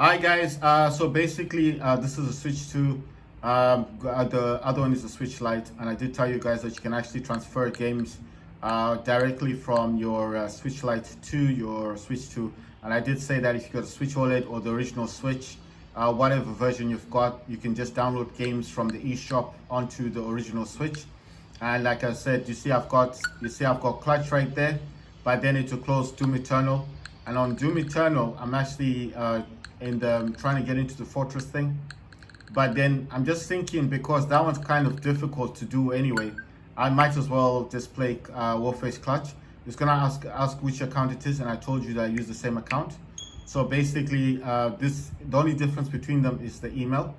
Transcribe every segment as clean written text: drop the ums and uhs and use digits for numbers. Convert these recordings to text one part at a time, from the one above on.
Hi guys, so basically this is a Switch 2, the other one is a Switch Lite, and I did tell you guys that you can actually transfer games directly from your Switch Lite to your Switch 2, and I did say that if you got a Switch OLED or the original Switch, whatever version you've got, you can just download games from the eShop onto the original Switch. And like I said, I've got Clutch right there, but then it will close Doom Eternal. And on Doom Eternal, I'm actually trying to get into the Fortress thing. But then I'm just thinking, because that one's kind of difficult to do anyway, I might as well just play Warface Clutch. It's gonna ask which account it is, and I told you that I use the same account. So basically, the only difference between them is the email.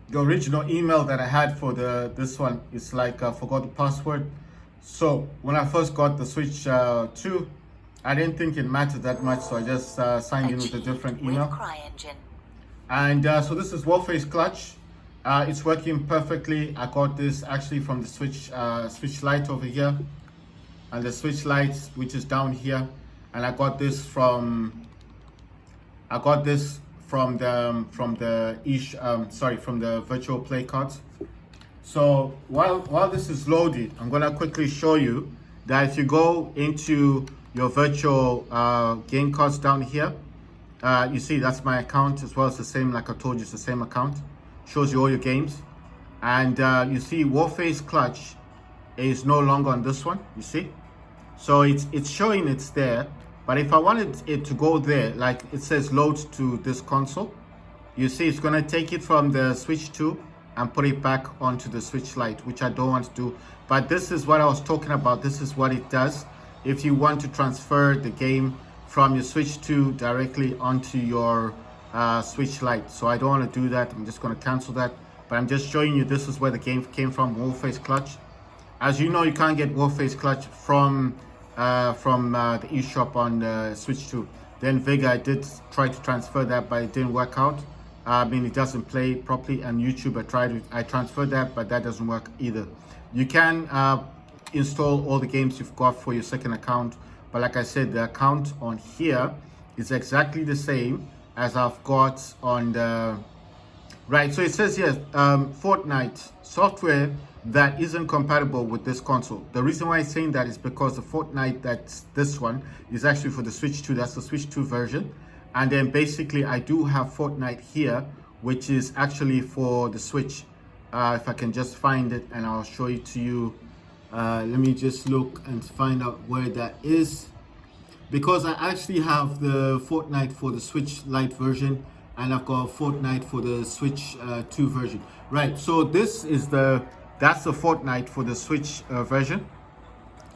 The original email that I had for this one is like I forgot the password. So when I first got the Switch 2, I didn't think it mattered that much, so I just signed in with a different email. And so this is Warface Clutch. It's working perfectly. I got this actually from the Switch Lite over here, and the Switch Lite, which is down here, and I got this from the virtual play cards. So while this is loaded, I'm gonna quickly show you that if you go into your virtual game cards down here, you see that's my account as well. It's the same, like I told you, it's the same account. Shows you all your games, and you see Warface Clutch is no longer on this one. You see, so it's showing it's there. But if I wanted it to go there, like it says load to this console, you see it's gonna take it from the Switch 2 and put it back onto the Switch Lite, which I don't want to do. But this is what I was talking about. This is what it does if you want to transfer the game from your Switch 2 directly onto your Switch Lite. So I don't want to do that. I'm just going to cancel that. But I'm just showing you this is where the game came from, Warface Clutch. As you know, you can't get Warface Clutch from the eShop on the Switch 2. Then Vega, I did try to transfer that, but it didn't work out. I mean, it doesn't play properly. And YouTube, I transferred that, but that doesn't work either. You can install all the games you've got for your second account, but like I said, the account on here is exactly the same as I've got on the right. So it says here Fortnite software that isn't compatible with this console. The reason why I'm saying that is because the Fortnite, that's this one, is actually for the Switch 2. That's the Switch 2 version. And then basically I do have Fortnite here, which is actually for the Switch. If I can just find it, and I'll show it to you. Let me just look and find out where that is, because I actually have the Fortnite for the Switch Lite version, and I've got Fortnite for the Switch 2 version. Right, so that's the Fortnite for the Switch version.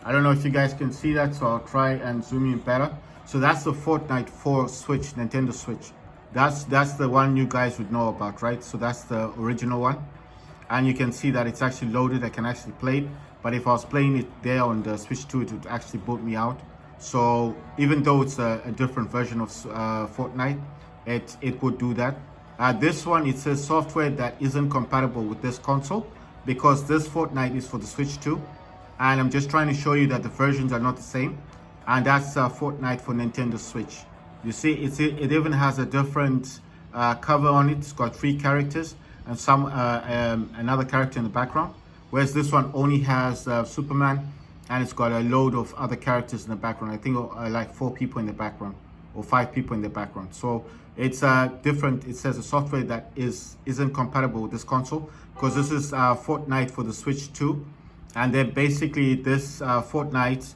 I don't know if you guys can see that, so I'll try and zoom in better. So that's the Fortnite for Switch, Nintendo Switch. That's the one you guys would know about, right? So that's the original one. And you can see that it's actually loaded. I can actually play it. But if I was playing it there on the Switch 2, it would actually boot me out. So even though it's a different version of Fortnite, it would do that. This one, it says software that isn't compatible with this console, because this Fortnite is for the Switch 2. And I'm just trying to show you that the versions are not the same. And that's Fortnite for Nintendo Switch. You see, it even has a different cover on it. It's got 3 characters and another character in the background. Whereas this one only has Superman, and it's got a load of other characters in the background. I think like 4 people in the background, or 5 people in the background. So it's different. It says a software that isn't compatible with this console, because this is Fortnite for the Switch 2, and then basically this Fortnite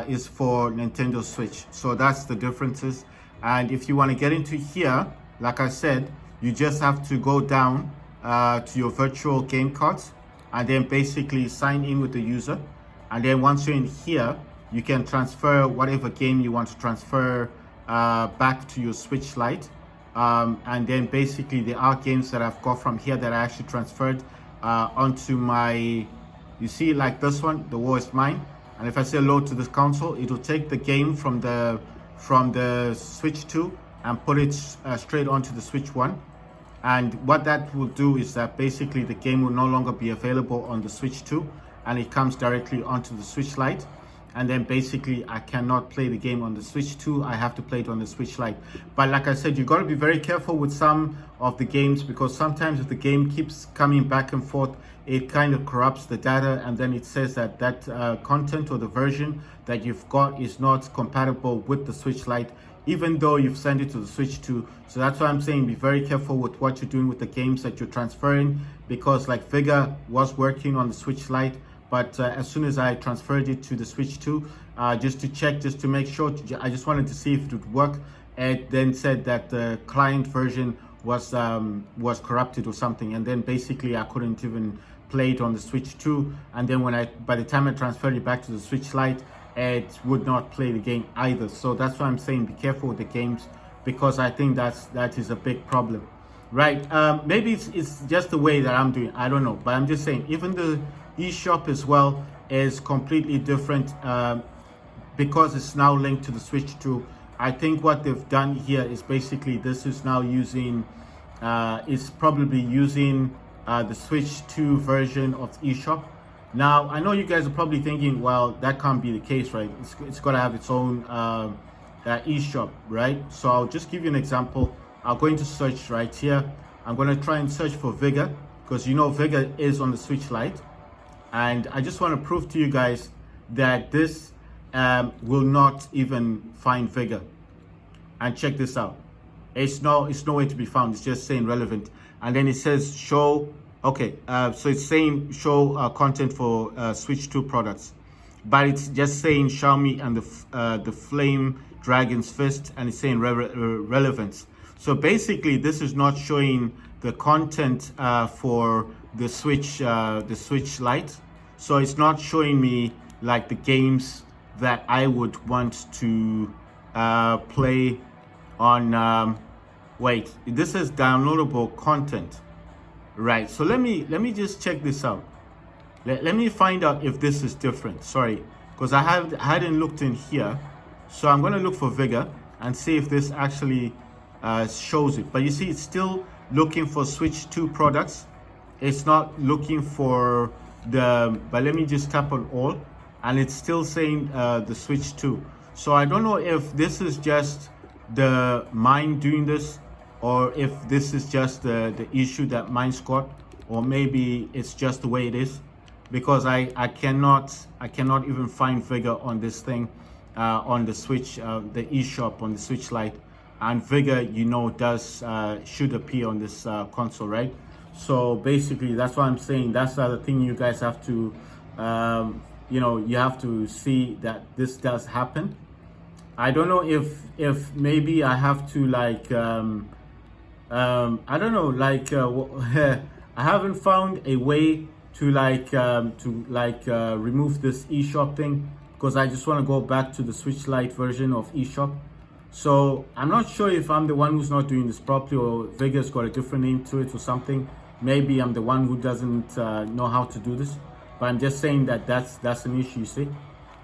is for Nintendo Switch. So that's the differences. And if you want to get into here, like I said, you just have to go down to your virtual game cards, and then basically sign in with the user. And then once you're in here, you can transfer whatever game you want to transfer back to your Switch Lite. And then basically there are games that I've got from here that I actually transferred onto my, you see, like this one, The War Is Mine. And if I say load to this console, it will take the game from the Switch 2 and put it straight onto the Switch 1. And what that will do is that basically the game will no longer be available on the Switch 2, and it comes directly onto the Switch Lite. and then basically I cannot play the game on the Switch 2. I have to play it on the Switch Lite. But like I said, you got to be very careful with some of the games, because sometimes if the game keeps coming back and forth, it kind of corrupts the data, and then it says that content or the version that you've got is not compatible with the Switch Lite, even though you've sent it to the Switch 2. So that's why I'm saying be very careful with what you're doing with the games that you're transferring, because like Vigor was working on the Switch Lite, but as soon as I transferred it to the Switch 2, just to check, just to make sure, I just wanted to see if it would work. It then said that the client version was corrupted or something, and then basically I couldn't even play it on the Switch 2. And then by the time I transferred it back to the Switch Lite, it would not play the game either. So that's why I'm saying be careful with the games, because I think that is a big problem, right? Maybe it's just the way that I'm doing, I don't know, but I'm just saying even the eShop as well is completely different, because it's now linked to the Switch 2. I think what they've done here is basically this is now using is probably using the Switch 2 version of eShop. Now, I know you guys are probably thinking, well, that can't be the case, right? It's got to have its own eShop, right? So I'll just give you an example. I'll go into search right here. I'm going to try and search for Vigor, because you know Vigor is on the Switch Lite. And I just want to prove to you guys that this will not even find Vigor. And check this out. It's nowhere to be found. It's just saying relevant. And then it says show. Okay, so it's saying show content for Switch 2 products, but it's just saying Xiaomi and the Flame Dragon's Fist, and it's saying relevance. So basically, this is not showing the content for the Switch Lite. So it's not showing me like the games that I would want to play on. Wait, this is downloadable content. Right, so let me just check this out. Let me find out if this is different. Sorry, because I hadn't looked in here. So I'm going to look for Vigor and see if this actually shows it. But you see, it's still looking for Switch 2 products. It's not looking for but let me just tap on all, and it's still saying the Switch 2. So I don't know if this is just mine doing this, or if this is just the issue that mine's got, or maybe it's just the way it is, because I cannot even find Vigor on this thing, on the Switch, the eShop on the Switch Lite, and Vigor, you know, should appear on this console, right? So basically, that's what I'm saying. That's the other thing you guys have to, you know, you have to see that this does happen. I don't know if maybe I have to like. I don't know, like I haven't found a way to remove this eShop thing, because I just want to go back to the Switch Lite version of eShop. So I'm not sure if I'm the one who's not doing this properly, or Vigor's got a different name to it or something. Maybe I'm the one who doesn't know how to do this, but I'm just saying that that's an issue, you see.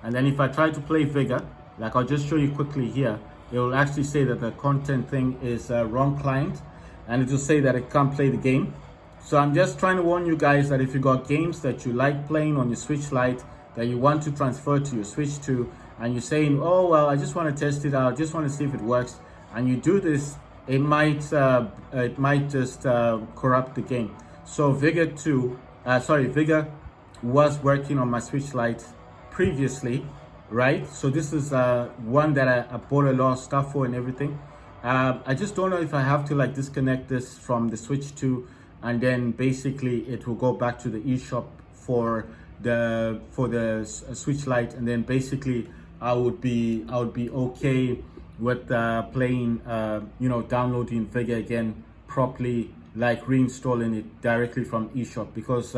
And then if I try to play Vigor, like I'll just show you quickly here, it will actually say that the content thing is wrong client, and it will say that it can't play the game. So I'm just trying to warn you guys that if you got games that you like playing on your Switch Lite that you want to transfer to your Switch 2, and you're saying, oh well, I just want to test it out, just want to see if it works, and you do this, it might just corrupt the game. So Vigor was working on my Switch Lite previously, right? So this is one that I bought a lot of stuff for and everything. I just don't know if I have to like disconnect this from the Switch 2, and then basically it will go back to the eShop for the Switch Lite, and then basically I would be okay with playing, you know, downloading Vigor again properly, like reinstalling it directly from eShop, because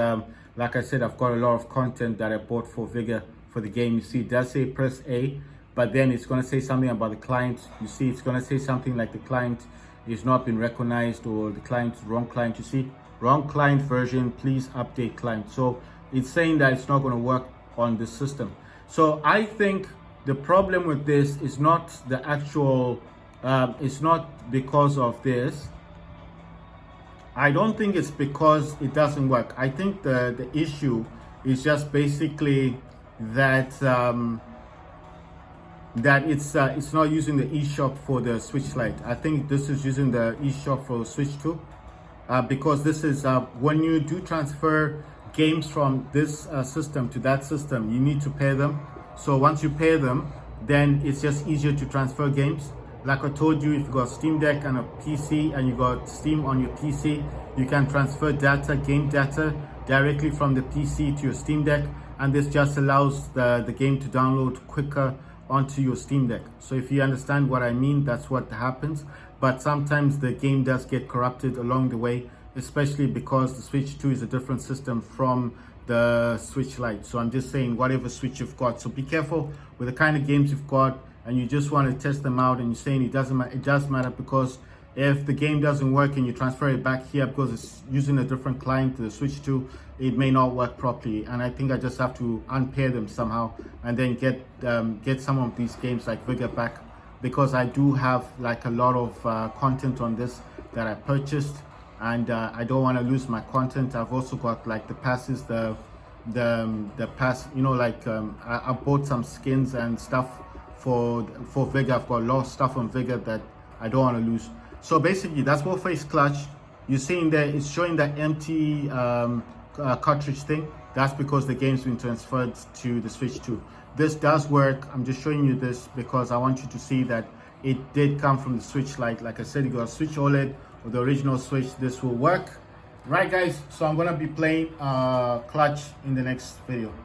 like I said, I've got a lot of content that I bought for Vigor for the game. You see, it does say press A, but then it's going to say something about the client. You see, it's going to say something like the client is not been recognized, or the client, wrong client. You see, wrong client version, please update client. So it's saying that it's not going to work on this system. So I think the problem with this is not the actual, it's not because of this. I don't think it's because it doesn't work. I think the issue is just basically that that it's not using the eShop for the Switch Lite. I think this is using the eShop for Switch 2, because this is when you do transfer games from this system to that system, you need to pair them. So once you pair them, then it's just easier to transfer games. Like I told you, if you got Steam Deck and a PC and you got Steam on your PC, you can transfer data, game data, directly from the PC to your Steam Deck, and this just allows the game to download quicker onto your Steam Deck. So if you understand what I mean, that's what happens. But sometimes the game does get corrupted along the way, especially because the Switch 2 is a different system from the Switch Lite. So I'm just saying, whatever Switch you've got, so be careful with the kind of games you've got, and you just want to test them out, and you're saying it doesn't matter. It does matter, because if the game doesn't work and you transfer it back here because it's using a different client to the Switch 2, it may not work properly. And I think I just have to unpair them somehow and then get some of these games like Vigor back, because I do have like a lot of content on this that I purchased, and I don't want to lose my content. I've also got like the passes, the pass, you know, like I bought some skins and stuff for Vigor. I've got a lot of stuff on Vigor that I don't want to lose. So basically, that's Warface Clutch. You're seeing there, it's showing that empty cartridge thing. That's because the game's been transferred to the Switch 2. This does work. I'm just showing you this because I want you to see that it did come from the Switch Lite. Like I said, you got a Switch OLED or the original Switch. This will work. Right, guys, so I'm gonna be playing Clutch in the next video.